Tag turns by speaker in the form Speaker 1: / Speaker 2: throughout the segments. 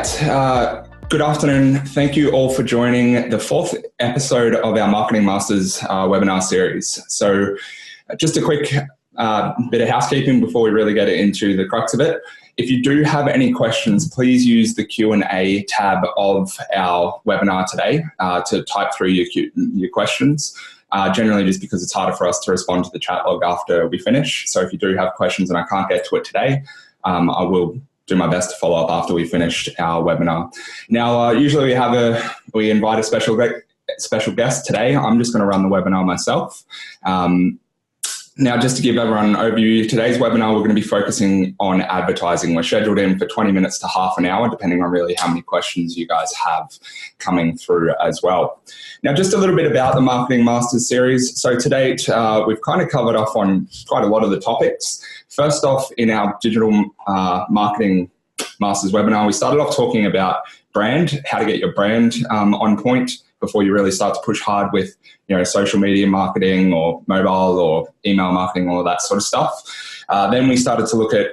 Speaker 1: right. Good afternoon. Thank you all for joining the fourth episode of our Marketing Masters webinar series. So just a quick bit of housekeeping before we really get into the crux of it. If you do have any questions, please use the Q&A tab of our webinar today to type through your questions. Generally just because it's harder for us to respond to the chat log after we finish. So if you do have questions and I can't get to it today, I will do my best to follow up after we finished our webinar. Now, usually we invite a special guest. Today, I'm just going to run the webinar myself. Now, just to give everyone an overview, today's webinar, we're going to be focusing on advertising. We're scheduled in for 20 minutes to half an hour, depending on really how many questions you guys have coming through as well. Now, just a little bit about the Marketing Masters series. So to date, we've kind of covered off on quite a lot of the topics. First off, in our Digital Marketing Masters webinar, we started off talking about brand, how to get your brand on point before you really start to push hard with social media marketing or mobile or email marketing, all of that sort of stuff. Then we started to look at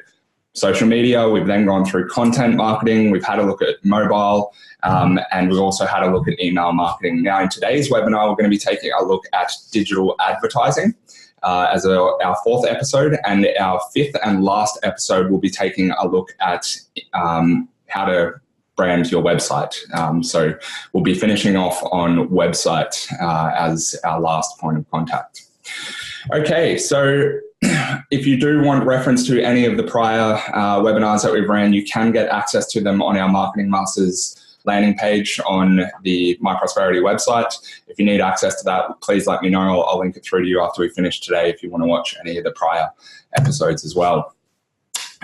Speaker 1: social media. We've then gone through content marketing. We've had a look at mobile, and we've also had a look at email marketing. Now, in today's webinar, we're going to be taking a look at digital advertising as our fourth episode, and our fifth and last episode will be taking a look at how to brand your website. So we'll be finishing off on website as our last point of contact. Okay, so if you do want reference to any of the prior webinars that we've ran, you can get access to them on our Marketing Masters landing page on the My Prosperity website. If you need access to that, please let me know. I'll link it through to you after we finish today if you want to watch any of the prior episodes as well.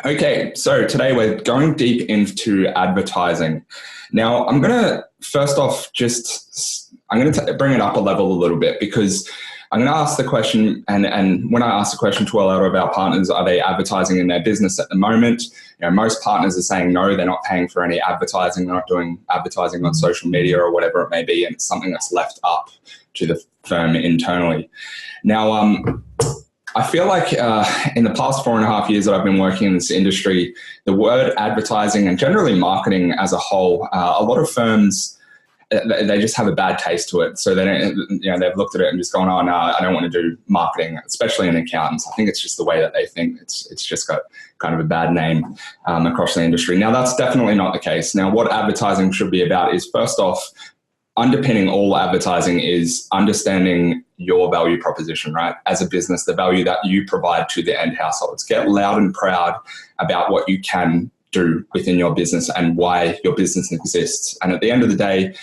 Speaker 1: Okay, so today we're going deep into advertising. Now, I'm going to first off bring it up a level a little bit, because I'm going to ask the question, and when I ask the question to a lot of our partners, are they advertising in their business at the moment? Most partners are saying no, they're not paying for any advertising, they're not doing advertising on social media or whatever it may be, and it's something that's left up to the firm internally. Now, I feel like in the past 4.5 years that I've been working in this industry, the word advertising and generally marketing as a whole, a lot of firms, they just have a bad taste to it. So they don't, they've looked at it and just gone, oh no, I don't want to do marketing, especially in accountants. I think it's just the way that they think. It's just got kind of a bad name across the industry. Now, that's definitely not the case. Now, what advertising should be about is, first off, underpinning all advertising is understanding your value proposition, right? As a business, the value that you provide to the end households. Get loud and proud about what you can do within your business and why your business exists. And at the end of the day,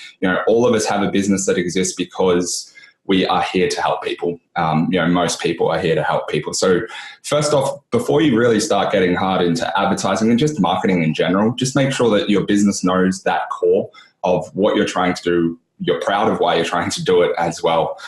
Speaker 1: all of us have a business that exists because we are here to help people. Most people are here to help people. So first off, before you really start getting hard into advertising and just marketing in general, just make sure that your business knows that core of what you're trying to do. You're proud of why you're trying to do it as well,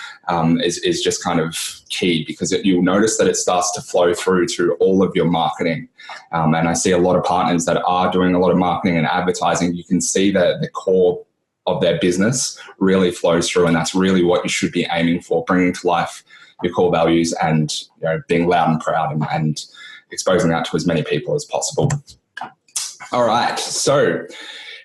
Speaker 1: is just kind of key, because you'll notice that it starts to flow through to all of your marketing. And I see a lot of partners that are doing a lot of marketing and advertising. You can see that the core of their business really flows through, and that's really what you should be aiming for, bringing to life your core values and being loud and proud and exposing that to as many people as possible. All right, so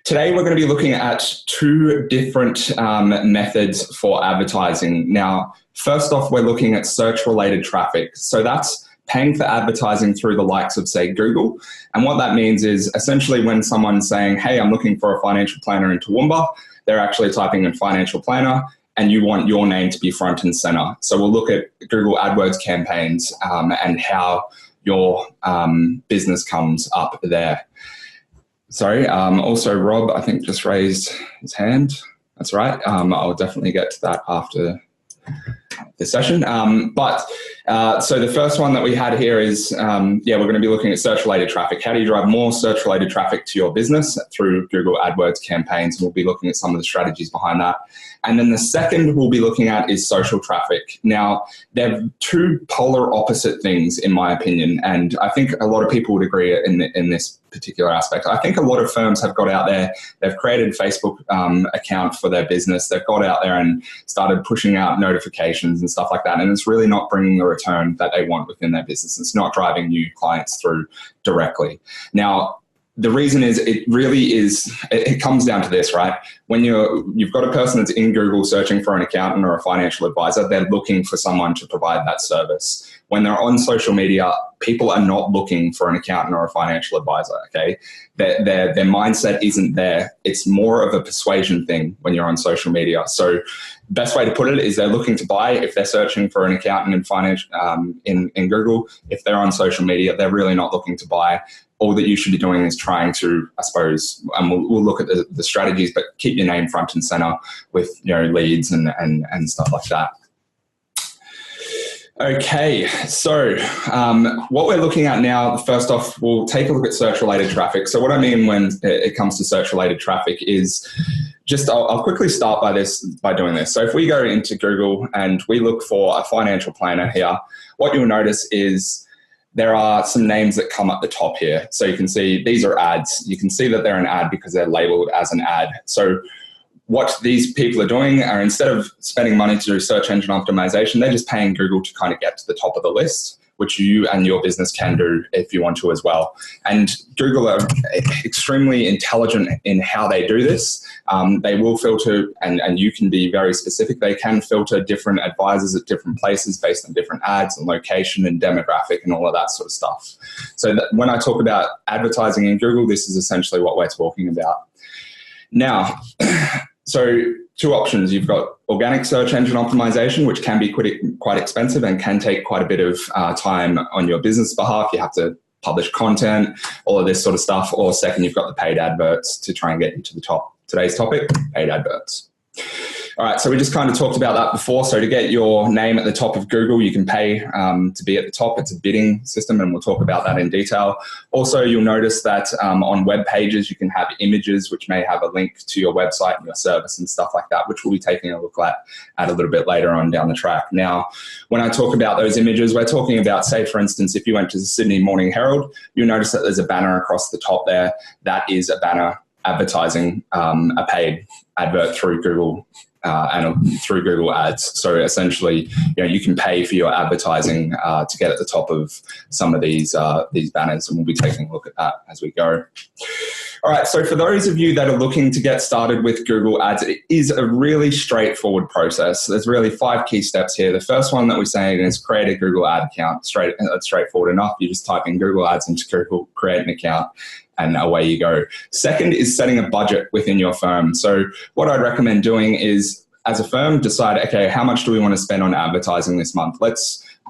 Speaker 1: today we're going to be looking at two different methods for advertising. Now, first off, we're looking at search-related traffic. So that's paying for advertising through the likes of, say, Google. And what that means is essentially when someone's saying, hey, I'm looking for a financial planner in Toowoomba, they're actually typing in financial planner, and you want your name to be front and center. So we'll look at Google AdWords campaigns and how your business comes up there. Sorry, also Rob, I think, just raised his hand. That's right. I'll definitely get to that after the session. So the first one that we had here is, we're going to be looking at search-related traffic. How do you drive more search-related traffic to your business through Google AdWords campaigns? And we'll be looking at some of the strategies behind that. And then the second we'll be looking at is social traffic. Now, they're two polar opposite things, in my opinion, and I think a lot of people would agree in this particular aspect. I think a lot of firms have got out there, they've created a Facebook account for their business, they've got out there and started pushing out notifications and stuff like that, and it's really not bringing the return that they want within their business. It's not driving new clients through directly. Now, the reason is it comes down to this, right? When you've got a person that's in Google searching for an accountant or a financial advisor, they're looking for someone to provide that service. When they're on social media, people are not looking for an accountant or a financial advisor, okay? Their mindset isn't there. It's more of a persuasion thing when you're on social media. So best way to put it is they're looking to buy if they're searching for an accountant in finance in Google. If they're on social media, they're really not looking to buy. All that you should be doing is trying to, I suppose, and we'll look at the strategies, but keep your name front and center with leads and stuff like that. Okay, so what we're looking at now, first off, we'll take a look at search-related traffic. So what I mean when it comes to search-related traffic is just, I'll quickly start by doing this. So if we go into Google and we look for a financial planner here, what you'll notice is there are some names that come up the top here. So you can see these are ads. You can see that they're an ad because they're labeled as an ad. So what these people are doing are, instead of spending money to do search engine optimization, they're just paying Google to kind of get to the top of the list, which you and your business can do if you want to as well. And Google are extremely intelligent in how they do this. They will filter, and you can be very specific. They can filter different advisors at different places based on different ads and location and demographic and all of that sort of stuff. So that when I talk about advertising in Google, this is essentially what we're talking about. Now, so two options. You've got organic search engine optimization, which can be quite expensive and can take quite a bit of time on your business behalf. You have to publish content, all of this sort of stuff. Or second, you've got the paid adverts to try and get you to the top. Today's topic, paid adverts. All right, so we just kind of talked about that before. So to get your name at the top of Google, you can pay to be at the top. It's a bidding system, and we'll talk about that in detail. Also, you'll notice that on web pages, you can have images which may have a link to your website and your service and stuff like that, which we'll be taking a look at a little bit later on down the track. Now, when I talk about those images, we're talking about, say, for instance, if you went to the Sydney Morning Herald, you'll notice that there's a banner across the top there. That is a banner advertising a paid advert through Google and through Google Ads. So essentially, you can pay for your advertising to get at the top of some of these banners, and we'll be taking a look at that as we go. All right, so for those of you that are looking to get started with Google Ads, it is a really straightforward process. There's really 5 key steps here. The first one that we're saying is create a Google Ad account. It's straightforward enough. You just type in Google Ads into Google, create an account, and away you go. Second is setting a budget within your firm. So what I'd recommend doing is, as a firm, decide, okay, how much do we want to spend on advertising this month?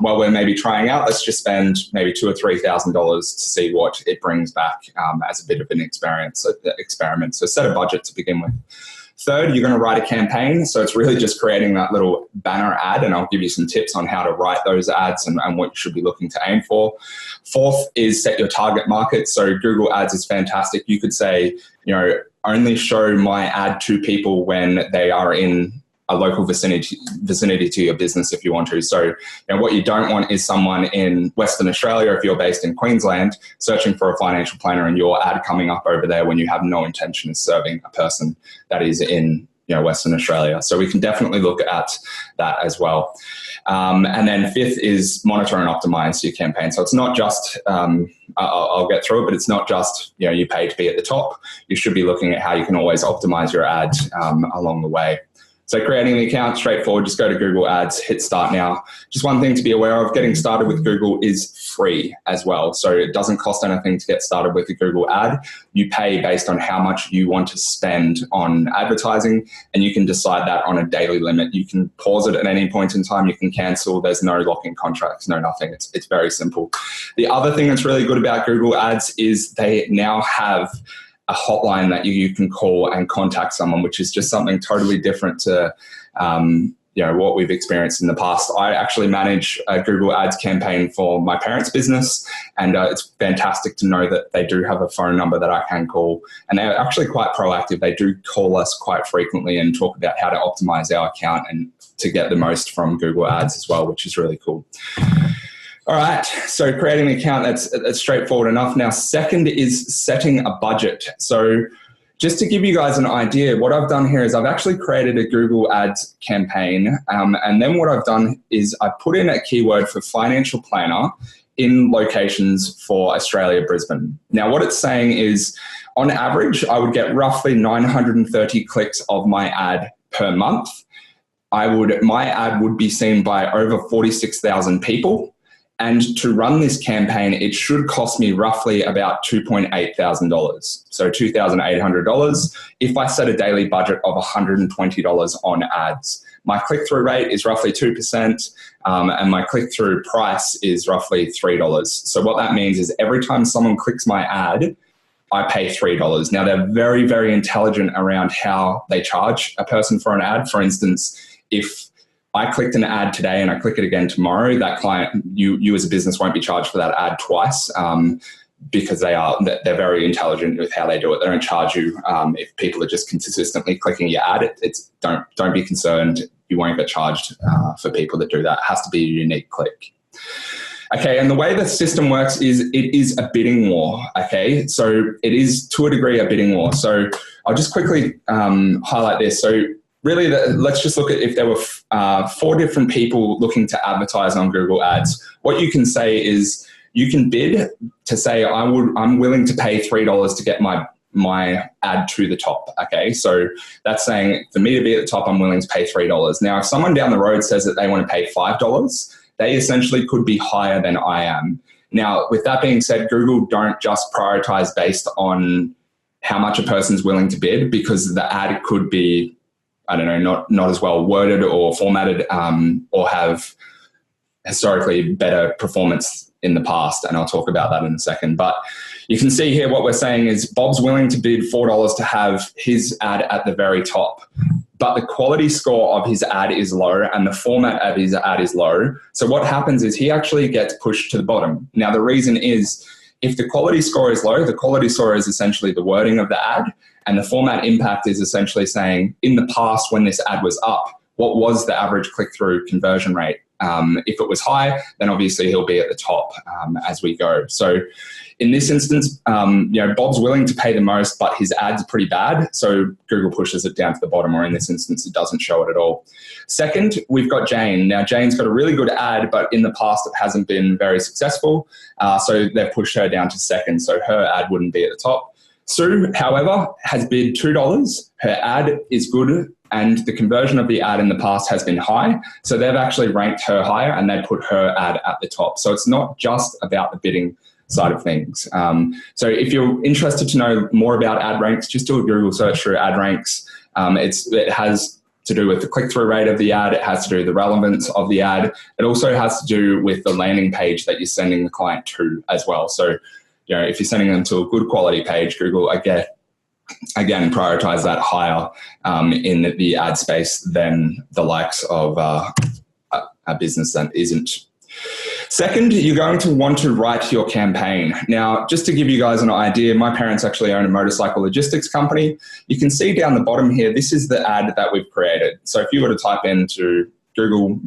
Speaker 1: While we're maybe trying out, let's just spend maybe $2,000 or $3,000 to see what it brings back as a bit of an experiment. So set a budget to begin with. Third, you're going to write a campaign. So it's really just creating that little banner ad, and I'll give you some tips on how to write those ads and what you should be looking to aim for. Fourth is set your target market. So Google Ads is fantastic. You could say, only show my ad to people when they are in a local vicinity to your business if you want to. So what you don't want is someone in Western Australia, if you're based in Queensland, searching for a financial planner and your ad coming up over there when you have no intention of serving a person that is in Western Australia. So we can definitely look at that as well. And then fifth is monitor and optimize your campaign. So it's not just, I'll get through it, but it's not just, you pay to be at the top. You should be looking at how you can always optimize your ad along the way. So creating an account, straightforward, just go to Google Ads, hit start now. Just one thing to be aware of, getting started with Google is free as well. So it doesn't cost anything to get started with a Google ad. You pay based on how much you want to spend on advertising, and you can decide that on a daily limit. You can pause it at any point in time, you can cancel, there's no lock-in contracts, no nothing. It's very simple. The other thing that's really good about Google Ads is they now have a hotline that you can call and contact someone, which is just something totally different to what we've experienced in the past. I actually manage a Google Ads campaign for my parents' business, and it's fantastic to know that they do have a phone number that I can call, and they're actually quite proactive. They do call us quite frequently and talk about how to optimize our account and to get the most from Google Ads as well, which is really cool. All right, so creating an account, that's straightforward enough. Now, second is setting a budget. So just to give you guys an idea, what I've done here is I've actually created a Google Ads campaign. And then what I've done is I put in a keyword for financial planner in locations for Australia, Brisbane. Now, what it's saying is, on average, I would get roughly 930 clicks of my ad per month. My ad would be seen by over 46,000 people. And to run this campaign, it should cost me roughly about $2,800. So $2,800 if I set a daily budget of $120 on ads. My click-through rate is roughly 2%, and my click-through price is roughly $3. So what that means is every time someone clicks my ad, I pay $3. Now, they're very, very intelligent around how they charge a person for an ad. For instance, if I clicked an ad today and I click it again tomorrow, that client, you as a business won't be charged for that ad twice, because they're very intelligent with how they do it. They don't charge you if people are just consistently clicking your ad. Don't be concerned. You won't get charged for people that do that. It has to be a unique click. Okay, and the way the system works is it is a bidding war, okay? So it is, to a degree, a bidding war. So I'll just quickly highlight this. So really, let's just look at if there were 4 different people looking to advertise on Google Ads. What you can say is you can bid to say, I'm willing to pay $3 to get my ad to the top, okay? So that's saying for me to be at the top, I'm willing to pay $3. Now, if someone down the road says that they want to pay $5, they essentially could be higher than I am. Now, with that being said, Google don't just prioritize based on how much a person's willing to bid, because the ad could be, I don't know, not as well worded or formatted, or have historically better performance in the past. And I'll talk about that in a second. But you can see here what we're saying is Bob's willing to bid $4 to have his ad at the very top. But the quality score of his ad is low and the format of his ad is low. So what happens is he actually gets pushed to the bottom. Now, the reason is if the quality score is low, the quality score is essentially the wording of the ad, and the format impact is essentially saying, in the past when this ad was up, what was the average click-through conversion rate? If it was high, then obviously he'll be at the top as we go. So in this instance, Bob's willing to pay the most, but his ad's pretty bad. So Google pushes it down to the bottom, or in this instance, it doesn't show it at all. Second, we've got Jane. Now, Jane's got a really good ad, but in the past, it hasn't been very successful. So they've pushed her down to second. So her ad wouldn't be at the top. Sue, however, has bid $2. Her ad is good, and the conversion of the ad in the past has been high. So they've actually ranked her higher and they put her ad at the top. So it's not just about the bidding side of things. So if you're interested to know more about ad ranks, just do a Google search for ad ranks. It has to do with the click-through rate of the ad. It has to do with the relevance of the ad. It also has to do with the landing page that you're sending the client to as well. So if you're sending them to a good quality page, Google, again, prioritize that higher in the ad space than the likes of a business that isn't. Second, you're going to want to write your campaign. Now, just to give you guys an idea, my parents actually own a motorcycle logistics company. You can see down the bottom here, this is the ad that we've created. So if you were to type into Google,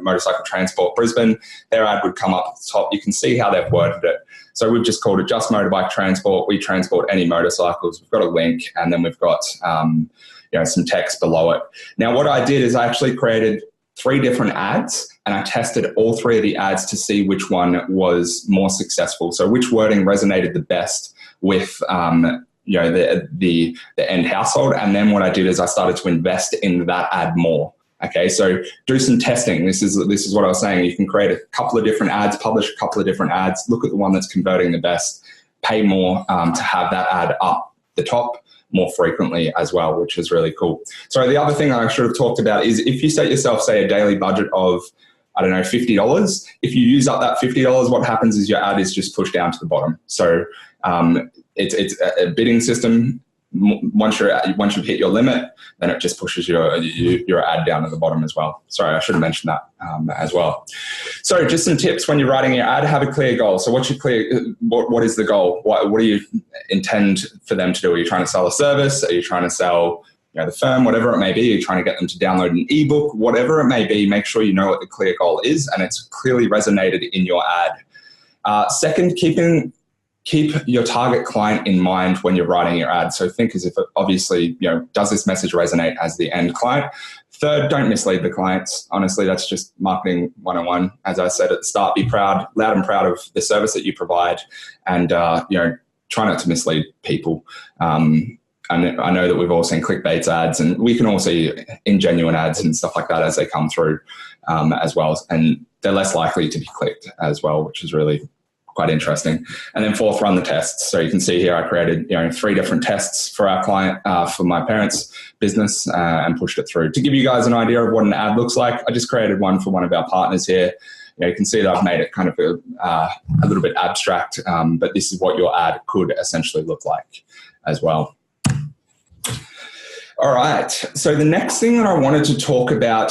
Speaker 1: motorcycle transport Brisbane, their ad would come up at the top. You can see how they've worded it. So we've just called it Just Motorbike Transport. We transport any motorcycles. We've got a link, and then we've got some text below it. Now, what I did is I actually created 3 different ads, and I tested all 3 of the ads to see which one was more successful. So which wording resonated the best with the end household. And then what I did is I started to invest in that ad more. Okay, so do some testing. This is what I was saying. You can create a couple of different ads, publish a couple of different ads, look at the one that's converting the best, pay more to have that ad up the top more frequently as well, which is really cool. So the other thing I should have talked about is if you set yourself, say, a daily budget of, $50, if you use up that $50, what happens is your ad is just pushed down to the bottom. So it's a bidding system. Once you've hit your limit, then it just pushes your ad down to the bottom as well. Sorry, I should have mentioned that as well. So just some tips when you're writing your ad: have a clear goal. So what's your what is the goal? What do you intend for them to do? Are you trying to sell a service? Are you trying to sell the firm, whatever it may be? Are you trying to get them to download an ebook? Whatever it may be, make sure you know what the clear goal is and it's clearly resonated in your ad. Second, keeping keep your target client in mind when you're writing your ad. So think as if, obviously, does this message resonate as the end client? Third, don't mislead the clients. Honestly, that's just marketing 101. As I said at the start, be proud, loud and proud of the service that you provide, and try not to mislead people. And I know that we've all seen clickbait ads, and we can all see ingenuine ads and stuff like that as they come through as well. And they're less likely to be clicked as well, which is really quite interesting. And then fourth, run the tests. So you can see here I created 3 different tests for our client, for my parents' business, and pushed it through. To give you guys an idea of what an ad looks like, I just created one for one of our partners here. You can see that I've made it kind of a little bit abstract, but this is what your ad could essentially look like as well. All right, so the next thing that I wanted to talk about,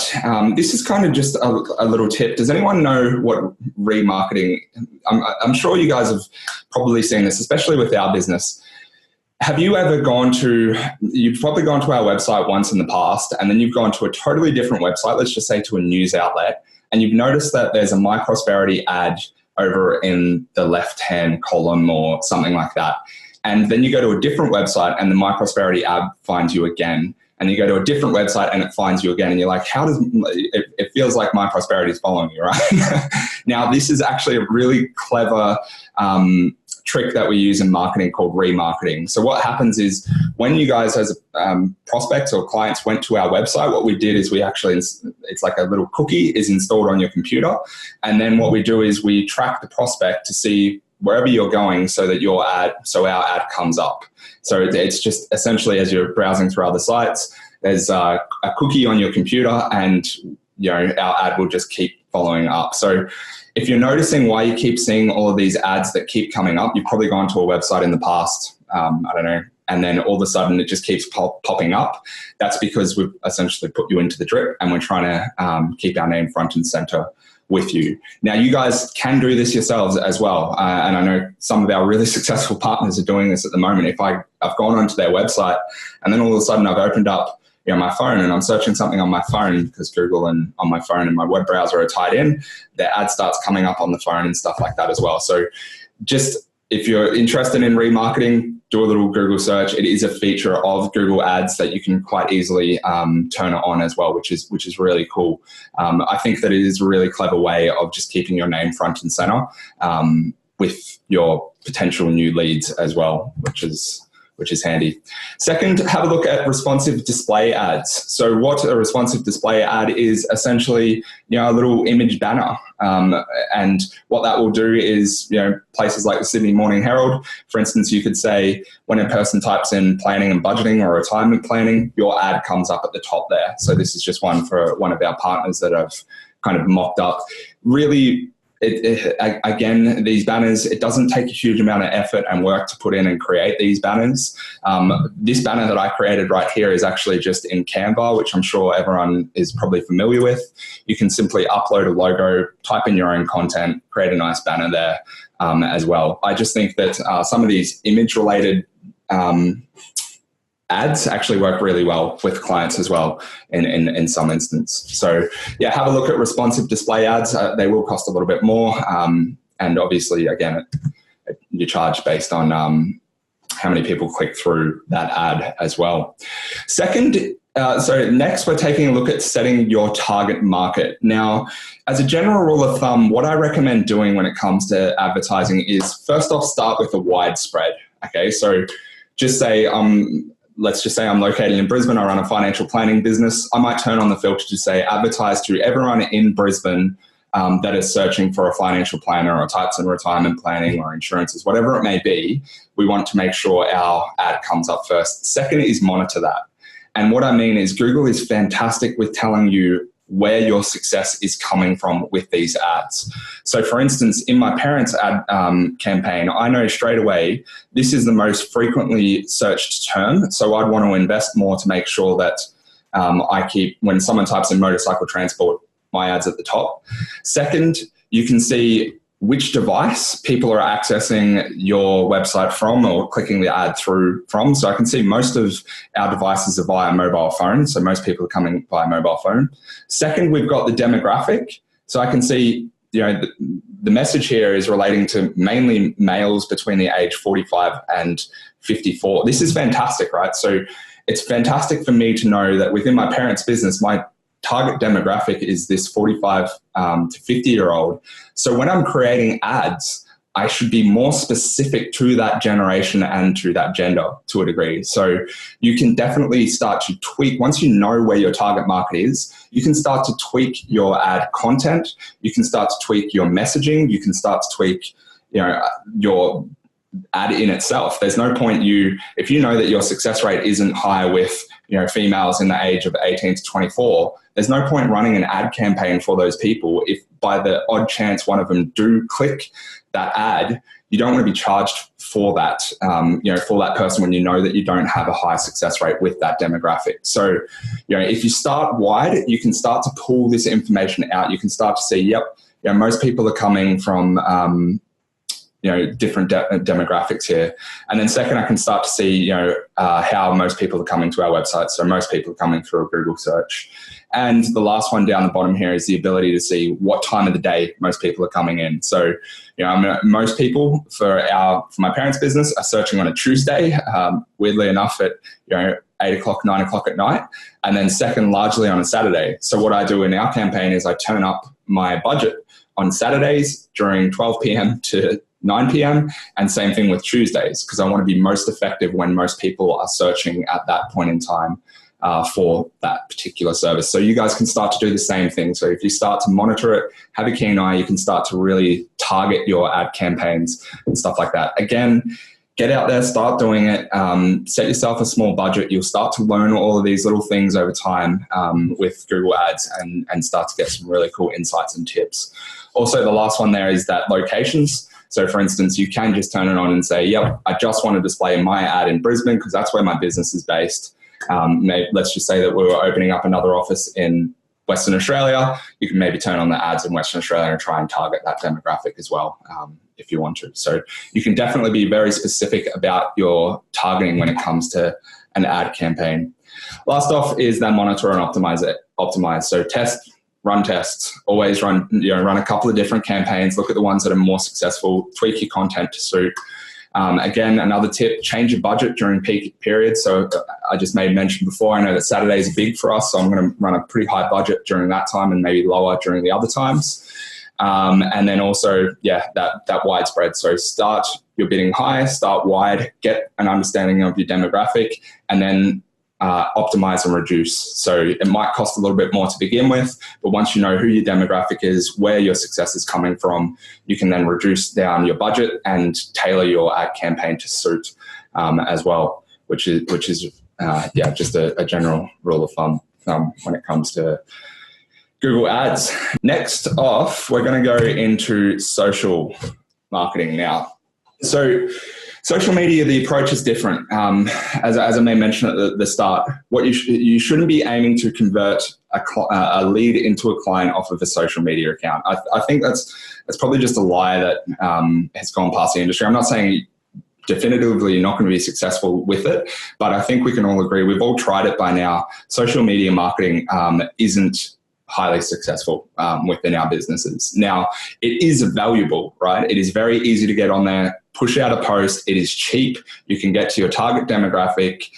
Speaker 1: this is kind of just a little tip. Does anyone know what remarketing, I'm sure you guys have probably seen this, especially with our business. Have you ever you've probably gone to our website once in the past, and then you've gone to a totally different website, let's just say to a news outlet, and you've noticed that there's a MyProsperity ad over in the left-hand column or something like that. And then you go to a different website and the MyProsperity ad finds you again. And you go to a different website and it finds you again. And you're like, how does it feels like MyProsperity is following you, right? Now, this is actually a really clever trick that we use in marketing called remarketing. So what happens is when you guys as prospects or clients went to our website, what we did is it's like a little cookie is installed on your computer. And then what we do is we track the prospect to see wherever you're going so that our ad comes up. So it's just essentially as you're browsing through other sites, there's a cookie on your computer and our ad will just keep following up. So if you're noticing why you keep seeing all of these ads that keep coming up, you've probably gone to a website in the past, I don't know, and then all of a sudden it just keeps popping up. That's because we've essentially put you into the drip and we're trying to keep our name front and center with you. Now, you guys can do this yourselves as well. And I know some of our really successful partners are doing this at the moment. If I've gone onto their website and then all of a sudden I've opened up my phone and I'm searching something on my phone because Google and on my phone and my web browser are tied in, their ad starts coming up on the phone and stuff like that as well. So just if you're interested in remarketing, do a little Google search. It is a feature of Google Ads that you can quite easily turn it on as well, which is really cool. I think that it is a really clever way of just keeping your name front and center with your potential new leads as well, which is handy. Second, have a look at responsive display ads. So what a responsive display ad is essentially, a little image banner. And what that will do is, places like the Sydney Morning Herald, for instance, you could say when a person types in planning and budgeting or retirement planning, your ad comes up at the top there. So this is just one for one of our partners that I've kind of mocked up. Really, again, these banners, it doesn't take a huge amount of effort and work to put in and create these banners. This banner that I created right here is actually just in Canva, which I'm sure everyone is probably familiar with. You can simply upload a logo, type in your own content, create a nice banner there as well. I just think that some of these image-related ads actually work really well with clients as well in some instance. So yeah, have a look at responsive display ads. They will cost a little bit more. And obviously, again, you charge based on how many people click through that ad as well. Second, so next we're taking a look at setting your target market. Now, as a general rule of thumb, what I recommend doing when it comes to advertising is first off, start with a wide spread. Okay, so just say, let's just say I'm located in Brisbane, I run a financial planning business. I might turn on the filter to say advertise to everyone in Brisbane that is searching for a financial planner or types in retirement planning or insurances, whatever it may be. We want to make sure our ad comes up first. Second is monitor that. And what I mean is Google is fantastic with telling you where your success is coming from with these ads. So for instance, in my parents' ad campaign, I know straight away this is the most frequently searched term. So I'd want to invest more to make sure that I keep, when someone types in motorcycle transport, my ad's at the top. Second, you can see which device people are accessing your website from or clicking the ad through from. So I can see most of our devices are via mobile phone. So most people are coming via mobile phone. Second, we've got the demographic. So I can see the message here is relating to mainly males between the age 45 and 54. This is fantastic, right? So it's fantastic for me to know that within my parents' business, my target demographic is this 45 to 50-year-old. So when I'm creating ads, I should be more specific to that generation and to that gender to a degree. So you can definitely start to tweak. Once you know where your target market is, you can start to tweak your ad content. You can start to tweak your messaging. You can start to tweak, your ad in itself. There's no point if you know that your success rate isn't high with, females in the age of 18 to 24, there's no point running an ad campaign for those people. If by the odd chance one of them do click that ad, you don't want to be charged for that, for that person when you know that you don't have a high success rate with that demographic. So, if you start wide, you can start to pull this information out. You can start to see, most people are coming from, different demographics here. And then second, I can start to see, how most people are coming to our website. So most people are coming through a Google search. And the last one down the bottom here is the ability to see what time of the day most people are coming in. So, most people for my parents' business are searching on a Tuesday, weirdly enough at, 8 o'clock, 9 o'clock at night. And then second, largely on a Saturday. So what I do in our campaign is I turn up my budget on Saturdays during 12 p.m. to 9 p.m. and same thing with Tuesdays, because I want to be most effective when most people are searching at that point in time for that particular service. So you guys can start to do the same thing. So if you start to monitor it, have a keen eye, you can start to really target your ad campaigns and stuff like that. Again, get out there, start doing it, set yourself a small budget. You'll start to learn all of these little things over time with Google Ads and start to get some really cool insights and tips. Also, the last one there is that locations. So for instance, you can just turn it on and say, yep, I just want to display my ad in Brisbane because that's where my business is based. Let's just say that we were opening up another office in Western Australia. You can maybe turn on the ads in Western Australia and try and target that demographic as well if you want to. So you can definitely be very specific about your targeting when it comes to an ad campaign. Last off is then monitor and optimize. So run tests, always run a couple of different campaigns, look at the ones that are more successful, tweak your content to suit. Again, another tip, change your budget during peak periods. So I just made mention before, I know that Saturdays are big for us, so I'm going to run a pretty high budget during that time and maybe lower during the other times. And then also, that widespread. So start your bidding high, start wide, get an understanding of your demographic, and then optimize and reduce. So it might cost a little bit more to begin with, but once you know who your demographic is, where your success is coming from, you can then reduce down your budget and tailor your ad campaign to suit as well, which is just a general rule of thumb when it comes to Google Ads. Next off, we're going to go into social marketing now. So social media, the approach is different. As I may mention at the start, what you shouldn't be aiming to convert a lead into a client off of a social media account. I think that's probably just a lie that has gone past the industry. I'm not saying definitively you're not going to be successful with it, but I think we can all agree, we've all tried it by now. Social media marketing isn't highly successful within our businesses. Now, it is valuable, right? It is very easy to get on there, push out a post. It is cheap. You can get to your target demographic.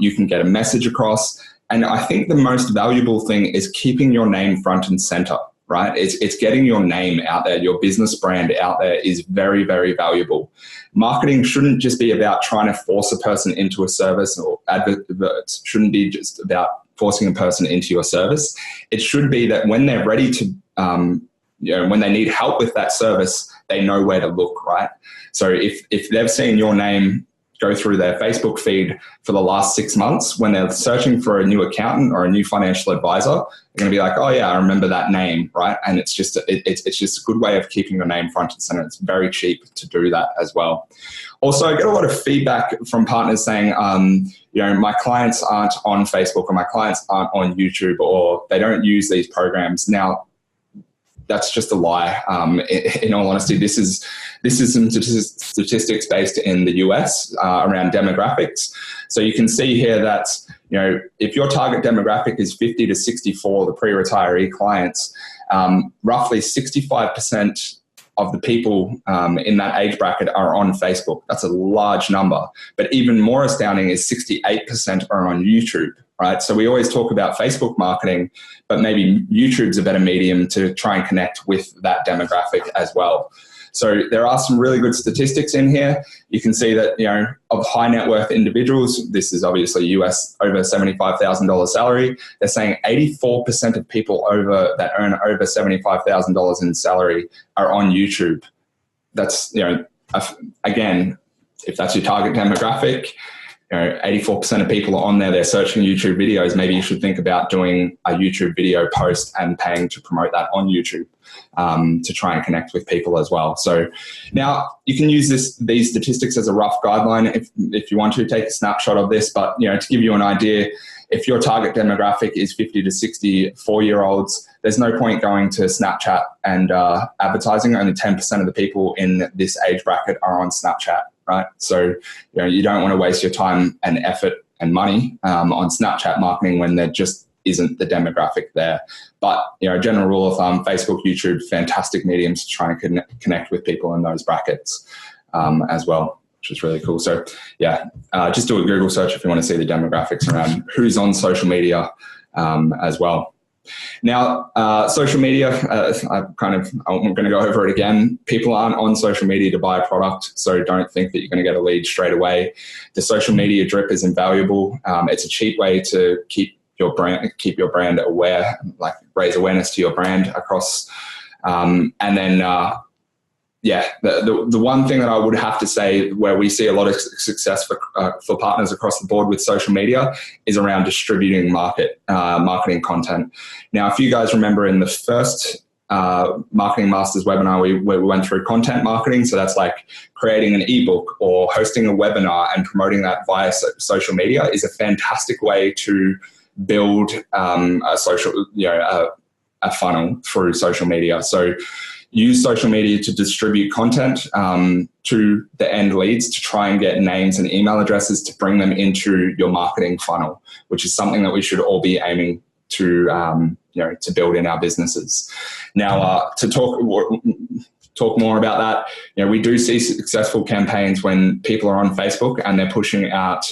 Speaker 1: You can get a message across. And I think the most valuable thing is keeping your name front and center, right? It's getting your name out there, your business brand out there is very, very valuable. Marketing shouldn't just be about trying to force a person into a service, or adverts shouldn't be just about forcing a person into your service. It should be that when they're ready to, when they need help with that service, they know where to look, right? So if they've seen your name go through their Facebook feed for the last 6 months, when they're searching for a new accountant or a new financial advisor, they're going to be like, oh yeah, I remember that name, right? And it's just a good way of keeping your name front and center. It's very cheap to do that as well. Also, I get a lot of feedback from partners saying, my clients aren't on Facebook, or my clients aren't on YouTube, or they don't use these programs. Now, that's just a lie. In all honesty, this is some statistics based in the US around demographics. So you can see here that, if your target demographic is 50 to 64, the pre-retiree clients, roughly 65% of the people in that age bracket are on Facebook. That's a large number. But even more astounding is 68% are on YouTube, right? So we always talk about Facebook marketing, but maybe YouTube's a better medium to try and connect with that demographic as well. So there are some really good statistics in here. You can see that, of high net worth individuals, this is obviously US over $75,000 salary. They're saying 84% of people that earn over $75,000 in salary are on YouTube. That's, again, if that's your target demographic, 84% of people are on there, they're searching YouTube videos. Maybe you should think about doing a YouTube video post and paying to promote that on YouTube to try and connect with people as well. So now you can use these statistics as a rough guideline if you want to take a snapshot of this. But, to give you an idea, if your target demographic is 50 to 64-year-olds, there's no point going to Snapchat and advertising. Only 10% of the people in this age bracket are on Snapchat. Right. So, you don't want to waste your time and effort and money on Snapchat marketing when there just isn't the demographic there. But, general rule of thumb, Facebook, YouTube, fantastic mediums to try and connect with people in those brackets as well, which is really cool. So, just do a Google search if you want to see the demographics around who's on social media as well. Now, social media, I'm going to go over it again. People aren't on social media to buy a product, so don't think that you're going to get a lead straight away. The social media drip is invaluable. It's a cheap way to keep your brand aware, like raise awareness to your brand across. The one thing that I would have to say where we see a lot of success for partners across the board with social media is around distributing marketing content. Now, if you guys remember in the first Marketing Masters webinar, we went through content marketing. So that's like creating an ebook or hosting a webinar and promoting that via social media is a fantastic way to build a funnel through social media. So use social media to distribute content to the end leads to try and get names and email addresses to bring them into your marketing funnel, which is something that we should all be aiming to build in our businesses. Now, to talk more about that, we do see successful campaigns when people are on Facebook and they're pushing out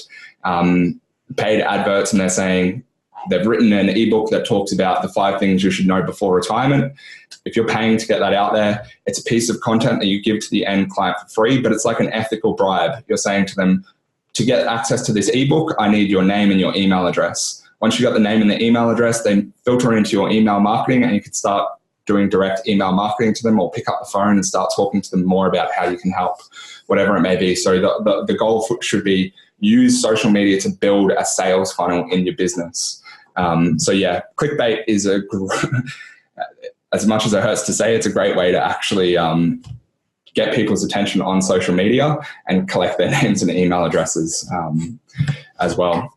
Speaker 1: paid adverts and they're saying they've written an ebook that talks about the 5 things you should know before retirement. If you're paying to get that out there, it's a piece of content that you give to the end client for free, but it's like an ethical bribe. You're saying to them, to get access to this ebook, I need your name and your email address. Once you've got the name and the email address, then filter into your email marketing and you can start doing direct email marketing to them or pick up the phone and start talking to them more about how you can help, whatever it may be. So the goal should be use social media to build a sales funnel in your business. Clickbait is as much as it hurts to say, it's a great way to actually get people's attention on social media and collect their names and email addresses as well.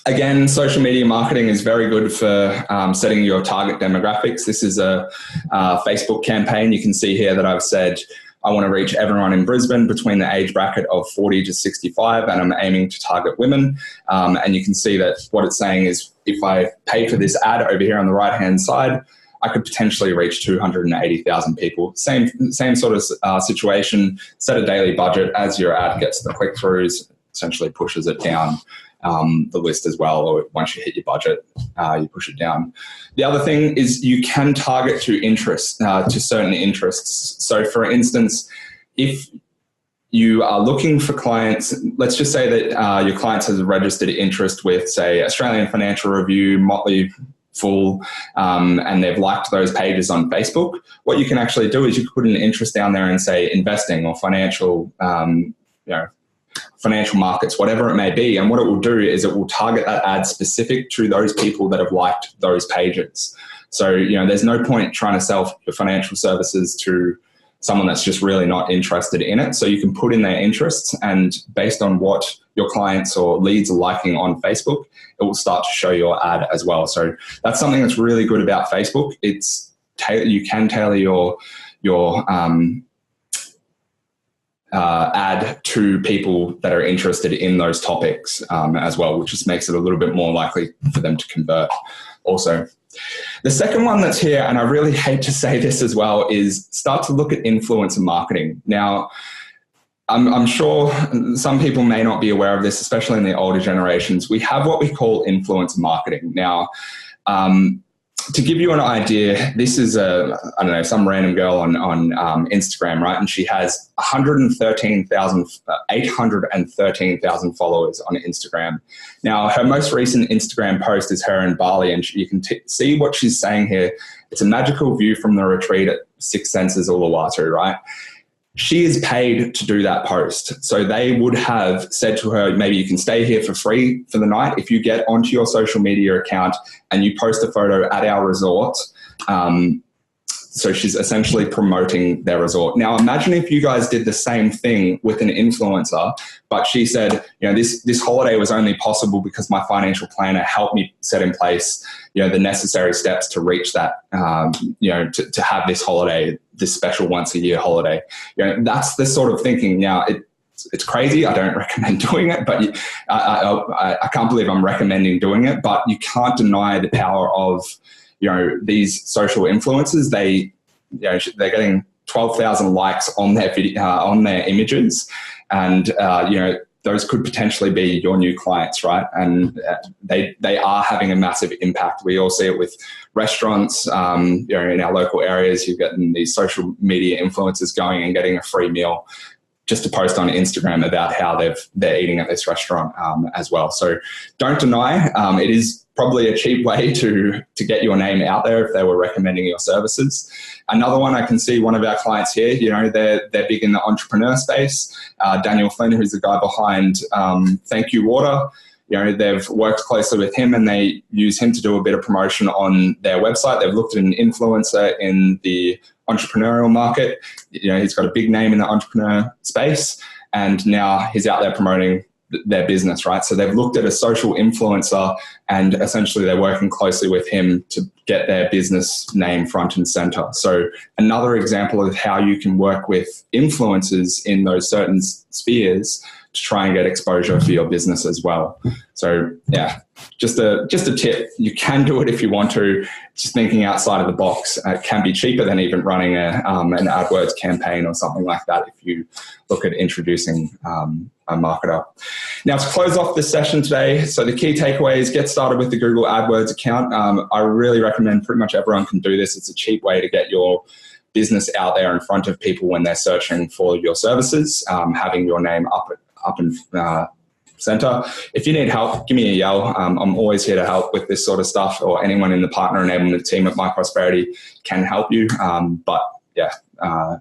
Speaker 1: Again, social media marketing is very good for setting your target demographics. This is a Facebook campaign. You can see here that I've said, I want to reach everyone in Brisbane between the age bracket of 40 to 65, and I'm aiming to target women. And you can see that what it's saying is if I pay for this ad over here on the right-hand side, I could potentially reach 280,000 people. Same sort of situation, set a daily budget as your ad gets the click-throughs, essentially pushes it down the list as well, or once you hit your budget, you push it down. The other thing is you can target to interests, to certain interests. So for instance, if you are looking for clients, let's just say that your clients has a registered interest with, say, Australian Financial Review, Motley Fool, and they've liked those pages on Facebook. What you can actually do is you can put an interest down there and say investing or financial, financial markets, whatever it may be. And what it will do is it will target that ad specific to those people that have liked those pages. So, there's no point trying to sell your financial services to someone that's just really not interested in it. So you can put in their interests, and based on what your clients or leads are liking on Facebook, it will start to show your ad as well. So that's something that's really good about Facebook. You can tailor your ad to people that are interested in those topics as well, which just makes it a little bit more likely for them to convert also. The second one that's here, and I really hate to say this as well, is start to look at influencer marketing. Now, I'm sure some people may not be aware of this, especially in the older generations. We have what we call influencer marketing. Now, to give you an idea, this is some random girl on Instagram, right? And she has 813,000 followers on Instagram. Now, her most recent Instagram post is her in Bali, and you can see what she's saying here. It's a magical view from the retreat at Six Senses Uluwatu, right? She is paid to do that post. So they would have said to her, maybe you can stay here for free for the night if you get onto your social media account and you post a photo at our resort. So she's essentially promoting their resort. Now, imagine if you guys did the same thing with an influencer, but she said, this holiday was only possible because my financial planner helped me set in place, the necessary steps to reach that, to have this holiday, this special once a year holiday. That's the sort of thinking. Now, it's crazy. I don't recommend doing it, but I can't believe I'm recommending doing it, but you can't deny the power of, these social influencers. They're getting 12,000 likes on their video, on their images, and those could potentially be your new clients, right? And they are having a massive impact. We all see it with restaurants, in our local areas. You're getting these social media influencers going and getting a free meal just to post on Instagram about how they're eating at this restaurant as well. So don't deny. It is probably a cheap way to get your name out there if they were recommending your services. Another one, I can see one of our clients here, they're big in the entrepreneur space. Daniel Flynn, who's the guy behind Thank You Water. They've worked closely with him and they use him to do a bit of promotion on their website. They've looked at an influencer in the entrepreneurial market. He's got a big name in the entrepreneur space, and now he's out there promoting their business, right? So they've looked at a social influencer and essentially they're working closely with him to get their business name front and center. So another example of how you can work with influencers in those certain spheres to try and get exposure for your business as well. So yeah, just a tip. You can do it if you want to. Just thinking outside of the box. It can be cheaper than even running an AdWords campaign or something like that if you look at introducing a marketer. Now, to close off this session today, so the key takeaways: get started with the Google AdWords account. I really recommend pretty much everyone can do this. It's a cheap way to get your business out there in front of people when they're searching for your services, having your name up in center. If you need help, give me a yell. I'm always here to help with this sort of stuff, or anyone in the partner enablement team at myprosperity can help you. But yeah,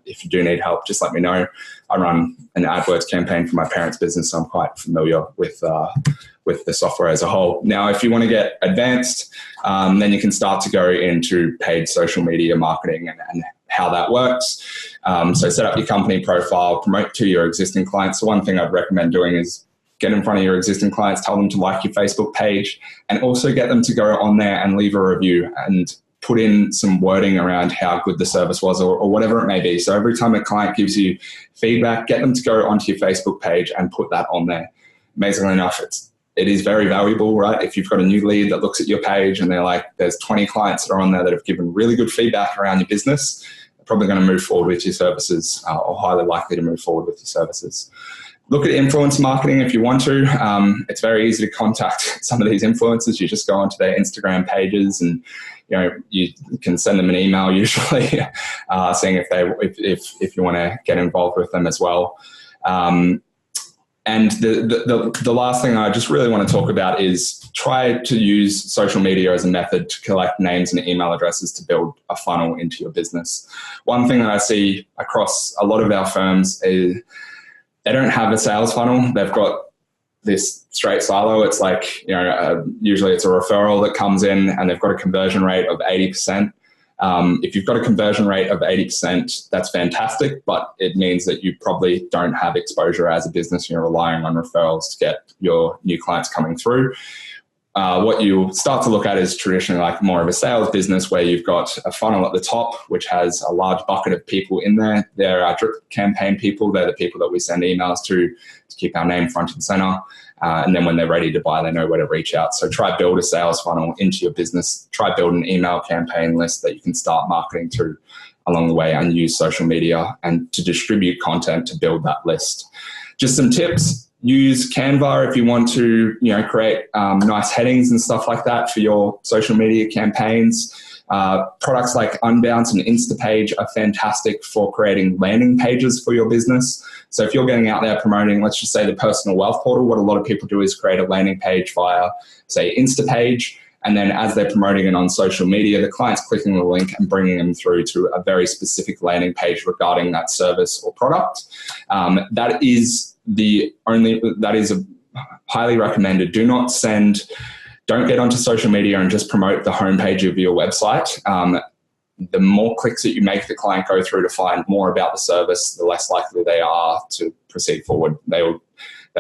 Speaker 1: if you do need help, just let me know. I run an AdWords campaign for my parents' business, so I'm quite familiar with the software as a whole. Now, if you want to get advanced, then you can start to go into paid social media marketing and how that works. So set up your company profile, promote to your existing clients. So one thing I'd recommend doing is get in front of your existing clients, tell them to like your Facebook page, and also get them to go on there and leave a review and put in some wording around how good the service was or whatever it may be. So every time a client gives you feedback, get them to go onto your Facebook page and put that on there. Amazingly enough, it is very valuable, right? If you've got a new lead that looks at your page and they're like, there's 20 clients that are on there that have given really good feedback around your business, they're probably going to move forward with your services, or highly likely to move forward with your services. Look at influence marketing if you want to. It's very easy to contact some of these influencers. You just go onto their Instagram pages and you can send them an email usually, seeing if you want to get involved with them as well. And the last thing I just really want to talk about is try to use social media as a method to collect names and email addresses to build a funnel into your business. One thing that I see across a lot of our firms is they don't have a sales funnel. They've got this straight silo. It's like, usually it's a referral that comes in and they've got a conversion rate of 80%. If you've got a conversion rate of 80%, that's fantastic, but it means that you probably don't have exposure as a business. You're relying on referrals to get your new clients coming through. what you start to look at is traditionally like more of a sales business where you've got a funnel at the top, which has a large bucket of people in there. There are drip campaign people. They're the people that we send emails to keep our name front and center. And then when they're ready to buy, they know where to reach out. So try build a sales funnel into your business. Try build an email campaign list that you can start marketing to along the way, and use social media and to distribute content to build that list. Just some tips. Use Canva if you want to, create nice headings and stuff like that for your social media campaigns. Products like Unbounce and Instapage are fantastic for creating landing pages for your business. So if you're getting out there promoting, let's just say the personal wealth portal, what a lot of people do is create a landing page via, say, Instapage. And then as they're promoting it on social media, the client's clicking the link and bringing them through to a very specific landing page regarding that service or product. That is highly recommended. Don't get onto social media and just promote the homepage of your website. The more clicks that you make the client go through to find more about the service, the less likely they are to proceed forward. They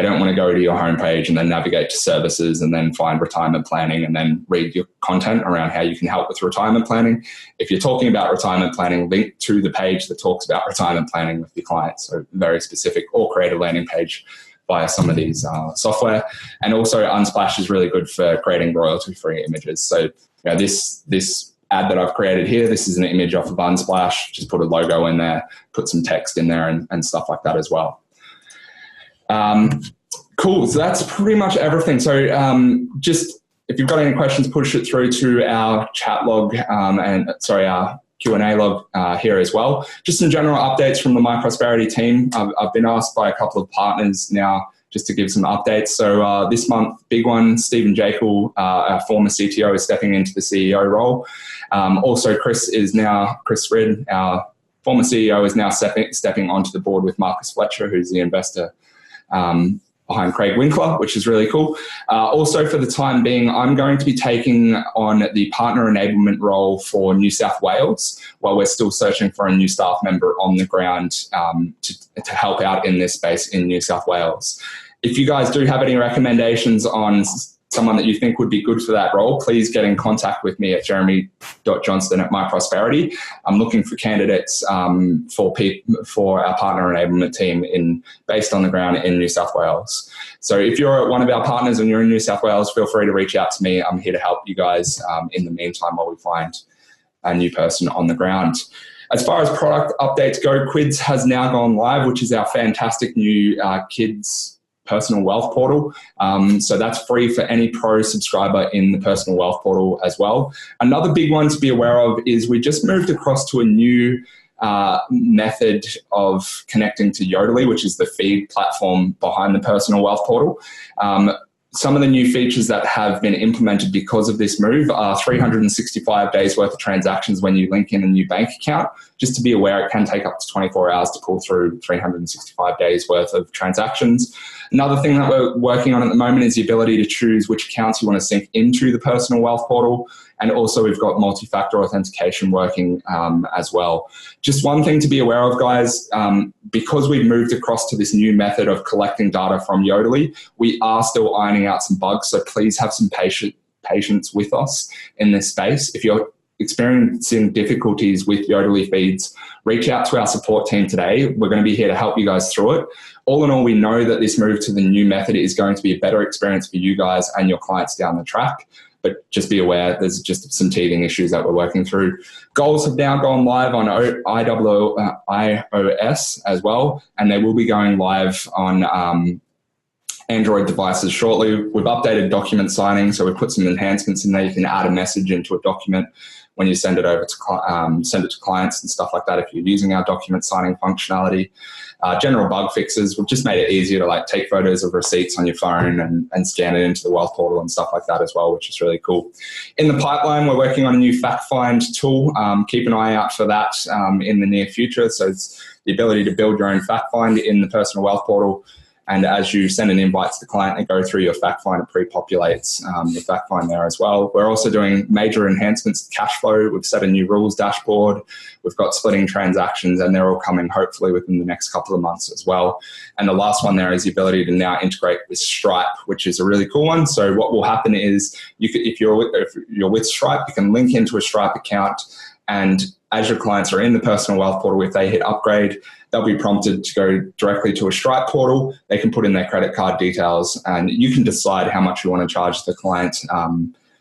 Speaker 1: don't want to go to your homepage and then navigate to services and then find retirement planning and then read your content around how you can help with retirement planning. If you're talking about retirement planning, link to the page that talks about retirement planning with your clients. So very specific, or create a landing page via some of these software. And also Unsplash is really good for creating royalty-free images. So this ad that I've created here, this is an image off of Unsplash. Just put a logo in there, put some text in there and stuff like that as well. Cool. So that's pretty much everything. So just if you've got any questions, push it through to our chat log our Q&A log here as well. Just some general updates from the MyProsperity team. I've been asked by a couple of partners now just to give some updates. So this month, big one, Stephen Jekyll, our former CTO, is stepping into the CEO role. Also, Chris Ridd, our former CEO, is now stepping onto the board with Marcus Fletcher, who's the investor behind Craig Winkler, which is really cool. Also, for the time being, I'm going to be taking on the partner enablement role for New South Wales while we're still searching for a new staff member on the ground to help out in this space in New South Wales. If you guys do have any recommendations on someone that you think would be good for that role, please get in contact with me at jeremy.johnston@MyProsperity. I'm looking for candidates for our partner enablement team based on the ground in New South Wales. So if you're one of our partners and you're in New South Wales, feel free to reach out to me. I'm here to help you guys in the meantime while we find a new person on the ground. As far as product updates go, Quids has now gone live, which is our fantastic new kids personal wealth portal. So that's free for any pro subscriber in the personal wealth portal as well. Another big one to be aware of is we just moved across to a new method of connecting to Yodlee, which is the feed platform behind the personal wealth portal. Some of the new features that have been implemented because of this move are 365 days worth of transactions when you link in a new bank account. Just to be aware, it can take up to 24 hours to pull through 365 days worth of transactions. Another thing that we're working on at the moment is the ability to choose which accounts you want to sync into the personal wealth portal. And also we've got multi-factor authentication working as well. Just one thing to be aware of, guys, because we've moved across to this new method of collecting data from Yodlee, we are still ironing out some bugs. So please have some patience with us in this space. If you're experiencing difficulties with Yodlee feeds, reach out to our support team today. We're going to be here to help you guys through it. All in all, we know that this move to the new method is going to be a better experience for you guys and your clients down the track. But just be aware, there's just some teething issues that we're working through. Goals have now gone live on iOS as well, and they will be going live on Android devices shortly. We've updated document signing, so we've put some enhancements in there. You can add a message into a document when you send it over to send it to clients and stuff like that if you're using our document signing functionality. General bug fixes, we've just made it easier to take photos of receipts on your phone and scan it into the wealth portal and stuff like that as well, which is really cool. In the pipeline, we're working on a new fact find tool. Keep an eye out for that in the near future. So it's the ability to build your own fact find in the personal wealth portal. And as you send an invite to the client and go through your fact find, it pre-populates the fact find there as well. We're also doing major enhancements to cash flow. We've set a new rules dashboard. We've got splitting transactions, and they're all coming hopefully within the next couple of months as well. And the last one there is the ability to now integrate with Stripe, which is a really cool one. So what will happen is if you're with Stripe, you can link into a Stripe account, and as your clients are in the personal wealth portal, if they hit upgrade, they'll be prompted to go directly to a Stripe portal. They can put in their credit card details, and you can decide how much you want to charge the client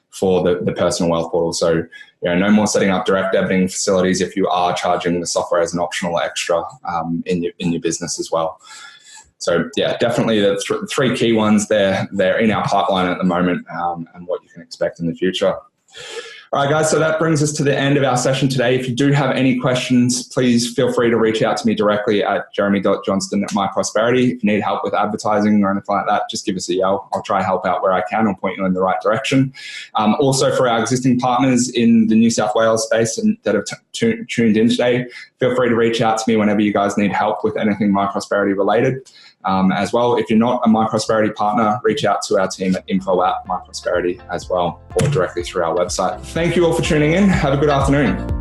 Speaker 1: for the personal wealth portal. So no more setting up direct debiting facilities if you are charging the software as an optional extra in your business as well. So yeah, definitely the three key ones there. They're in our pipeline at the moment, and what you can expect in the future. All right, guys, so that brings us to the end of our session today. If you do have any questions, please feel free to reach out to me directly at jeremy.johnston@myprosperity. If you need help with advertising or anything like that, just give us a yell. I'll try to help out where I can or point you in the right direction. Also, for our existing partners in the New South Wales space that have tuned in today, feel free to reach out to me whenever you guys need help with anything MyProsperity related. As well, if you're not a MyProsperity partner, reach out to our team at info@myprosperity as well, or directly through our website. Thank you all for tuning in. Have a good afternoon.